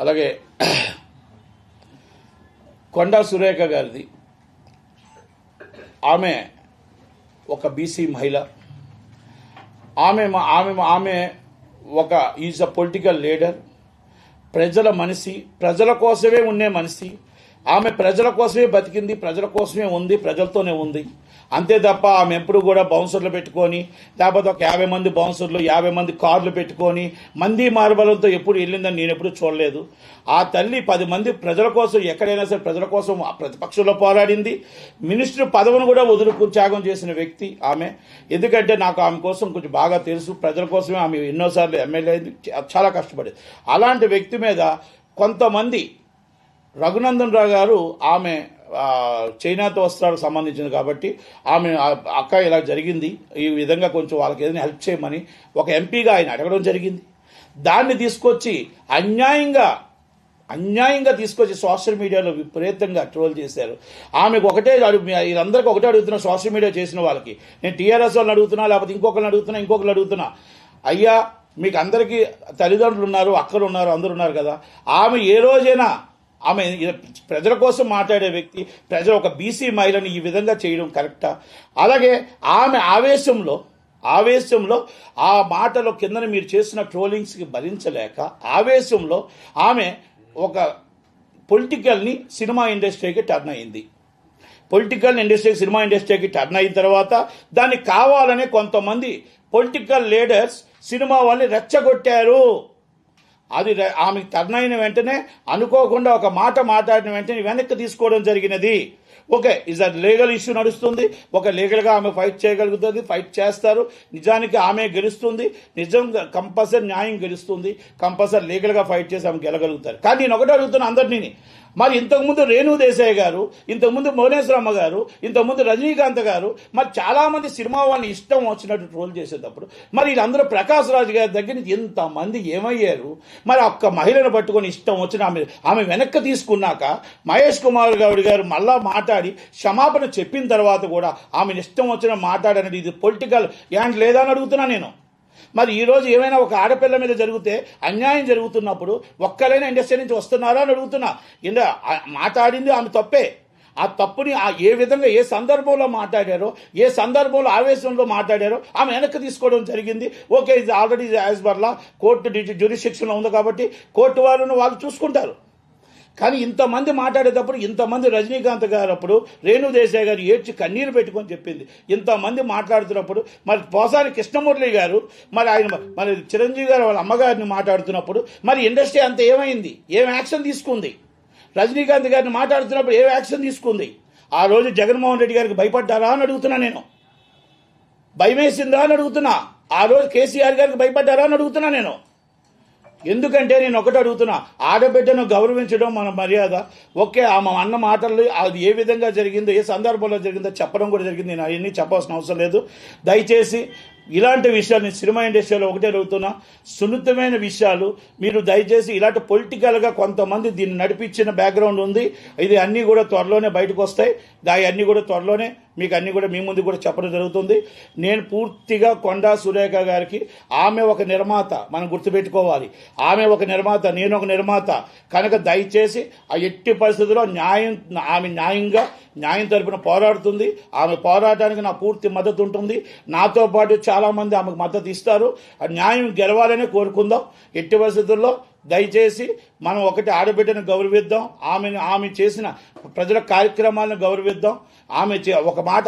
అలాగే కొండా సురేఖ గారిది. ఆమె ఒక బీసీ మహిళ. ఆమె ఒక ఈజ్ అ పొలిటికల్ లీడర్. ప్రజల మనిషి, ప్రజల కోసమే ఉండే మనిషి. ఆమె ప్రజల కోసమే బతికింది, ప్రజల కోసమే ఉంది, ప్రజలతోనే ఉంది. అంతే తప్ప ఆమె ఎప్పుడు కూడా బౌన్సర్లు పెట్టుకొని, లేకపోతే ఒక 50 మంది బౌన్సర్లు, 50 మంది కార్లు పెట్టుకొని మంది మార్బలంతో ఎప్పుడు వెళ్ళిందని నేను ఎప్పుడు చూడలేదు. ఆ తల్లి 10 మంది ప్రజల కోసం, ఎక్కడైనా సరే ప్రజల కోసం ప్రతిపక్షంలో పోరాడింది. మినిస్టర్ పదవిని కూడా త్యాగం చేసిన వ్యక్తి ఆమె. ఎందుకంటే నాకు ఆమె కోసం కొంచెం బాగా తెలుసు. ప్రజల కోసమే ఆమె ఎన్నోసార్లు ఎమ్మెల్యే అయింది, చాలా కష్టపడేది. అలాంటి వ్యక్తి మీద కొంతమంది, రఘునందన్ రావు గారు ఆమె చైనాతో వస్త్రాలకు సంబంధించింది కాబట్టి ఆమె అక్క ఇలా జరిగింది, ఈ విధంగా కొంచెం వాళ్ళకి ఏదైనా హెల్ప్ చేయమని ఒక ఎంపీగా ఆయన అడగడం జరిగింది. దాన్ని తీసుకొచ్చి అన్యాయంగా తీసుకొచ్చి సోషల్ మీడియాలో విపరీతంగా ట్రోల్ చేశారు. ఆమెకు ఒకటే వీళ్ళందరికీ ఒకటే అడుగుతున్నా, సోషల్ మీడియా చేసిన వాళ్ళకి. నేను టీఆర్ఎస్ వాళ్ళని అడుగుతున్నా, లేకపోతే ఇంకొకరిని అడుగుతున్నా. అయ్యా, మీకు అందరికీ తల్లిదండ్రులు ఉన్నారు, అక్కలు ఉన్నారు, అందరు ఉన్నారు కదా. ఆమె ఏ రోజైనా ఆమె ప్రజల కోసం మాట్లాడే వ్యక్తి, ఒక బీసీ మహిళని ఈ విధంగా చేయడం కరెక్టా? అలాగే ఆమె ఆవేశంలో ఆ మాటలో కిందన మీరు చేసిన ట్రోలింగ్స్కి భరించలేక ఆవేశంలో ఆమె ఒక పొలిటికల్ని సినిమా ఇండస్ట్రీకి టర్న్ అయింది. సినిమా ఇండస్ట్రీకి టర్న్ అయిన తర్వాత దాన్ని కావాలనే కొంతమంది పొలిటికల్ లీడర్స్ సినిమా వాళ్ళని రెచ్చగొట్టారు. అది ఆమెకు టర్న్ అయిన వెంటనే అనుకోకుండా ఒక మాట మాట్లాడిన వెంటనే వెనక్కి తీసుకోవడం జరిగినది. Okay, is a legal issue నడుస్తుంది. ఒక లీగల్గా ఆమె ఫైట్ చేయగలుగుతుంది, ఫైట్ చేస్తారు. నిజానికి ఆమె గెలుస్తుంది, నిజంగా కంపల్సరీ న్యాయం గెలుస్తుంది, కంపల్సరీ లీగల్గా ఫైట్ చేసి ఆమె గెలగలుగుతారు. కానీ నేను ఒకటే అడుగుతున్నా అందరినీ, మరి ఇంతకుముందు రేణు దేశాయ్ గారు, ఇంతకుముందు భువనేశ్వరమ్మ గారు, ఇంతకుముందు రజనీకాంత్ గారు, మరి చాలామంది సినిమా వాళ్ళని ఇష్టం వచ్చినట్టు ట్రోల్ చేసేటప్పుడు మరి వీళ్ళందరూ ప్రకాష్ రాజ్ గారి దగ్గర నుంచి ఇంతమంది ఏమయ్యారు? మరి ఒక్క మహిళను పట్టుకొని ఇష్టం వచ్చిన ఆమె వెనక్కి తీసుకున్నాక మహేష్ కుమార్ గౌడ్ గారు మళ్ళా మాట్లాడి క్షమాపణ చెప్పిన తర్వాత కూడా ఆమెను ఇష్టం వచ్చిన మాట్లాడనేది ఇది పొలిటికల్ యాండ్ లేదా అని అడుగుతున్నా నేను. మరి ఈరోజు ఏమైనా ఒక ఆడపిల్ల మీద జరిగితే, అన్యాయం జరుగుతున్నప్పుడు ఒక్కరైనా ఇండస్ట్రీ నుంచి వస్తున్నారా అని అడుగుతున్నా. మాట్లాడింది ఆమె తప్పే. ఆ తప్పుని ఏ విధంగా, ఏ సందర్భంలో మాట్లాడారో, ఏ సందర్భంలో ఆవేశంలో మాట్లాడారో ఆమె వెనక్కి తీసుకోవడం జరిగింది. ఓకే, ఇది already as per law court జ్యూరిస్డిక్షన్లో ఉంది కాబట్టి కోర్టు వాళ్ళు చూసుకుంటారు. కానీ ఇంతమంది మాట్లాడేటప్పుడు, ఇంతమంది రజనీకాంత్ గారు అప్పుడు రేణు దేశాయ్ గారు ఏడ్చి కన్నీరు పెట్టుకొని చెప్పింది. ఇంతమంది మాట్లాడుతున్నప్పుడు మరి పోసాని కృష్ణమురళి గారు, మరి చిరంజీవి గారు వాళ్ళ అమ్మగారిని మాట్లాడుతున్నప్పుడు మరి ఇండస్ట్రీ అంతా ఏమైంది? ఏం యాక్షన్ తీసుకుంది? రజనీకాంత్ గారిని మాట్లాడుతున్నప్పుడు ఏం యాక్షన్ తీసుకుంది? ఆ రోజు జగన్మోహన్ రెడ్డి గారికి భయపడ్డారా అని అడుగుతున్నా నేను. భయమేసిందా అని అడుగుతున్నా. ఆ రోజు కేసీఆర్ గారికి భయపడ్డారా అని అడుగుతున్నా నేను. ఎందుకంటే నేను ఒకటి అడుగుతున్నా, ఆడబిడ్డను గౌరవించడం మన మర్యాద. ఓకే, ఆమె అన్న మాటలు అది ఏ విధంగా జరిగిందో, ఏ సందర్భంలో జరిగిందో చెప్పడం కూడా జరిగింది. నేను అవన్నీ చెప్పాల్సిన అవసరం లేదు. దయచేసి ఇలాంటి విషయాలు సినిమా ఇండస్ట్రీలో ఒకటే అడుగుతున్నా, సున్నితమైన విషయాలు మీరు దయచేసి ఇలాంటి పొలిటికల్గా కొంతమంది దీన్ని నడిపించిన బ్యాక్గ్రౌండ్ ఉంది. ఇది అన్నీ కూడా త్వరలోనే బయటకు వస్తాయి. అన్నీ కూడా త్వరలోనే మీకు అన్నీ కూడా మీ ముందు కూడా చెప్పడం జరుగుతుంది. నేను పూర్తిగా కొండా సురేఖ గారికి, ఆమె ఒక నిర్మాత, మనం గుర్తుపెట్టుకోవాలి. ఆమె ఒక నిర్మాత, నేను ఒక నిర్మాత కనుక దయచేసి ఆ ఎట్టి పరిస్థితుల్లో ఆమె న్యాయం తరపున పోరాడుతుంది. ఆమె పోరాటానికి నా పూర్తి మద్దతు ఉంటుంది. నాతో పాటు చాలామంది ఆమెకు మద్దతు ఇస్తారు. ఆ న్యాయం గెలవాలనే కోరుకుందాం. ఎట్టి పరిస్థితుల్లో దయచేసి మనం ఒకటి ఆడబిడ్డను గౌరవిద్దాం. ఆమె చేసిన ప్రజల కార్యక్రమాలను గౌరవిద్దాం. ఆమె ఒక మాట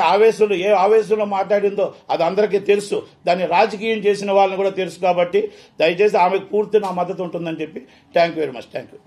ఏ ఆవేశంలో మాట్లాడిందో అది అందరికీ తెలుసు. దాన్ని రాజకీయం చేసిన వాళ్ళని కూడా తెలుసు. కాబట్టి దయచేసి ఆమెకు పూర్తి నా మద్దతు ఉంటుందని చెప్పి thank you very much. Thank you.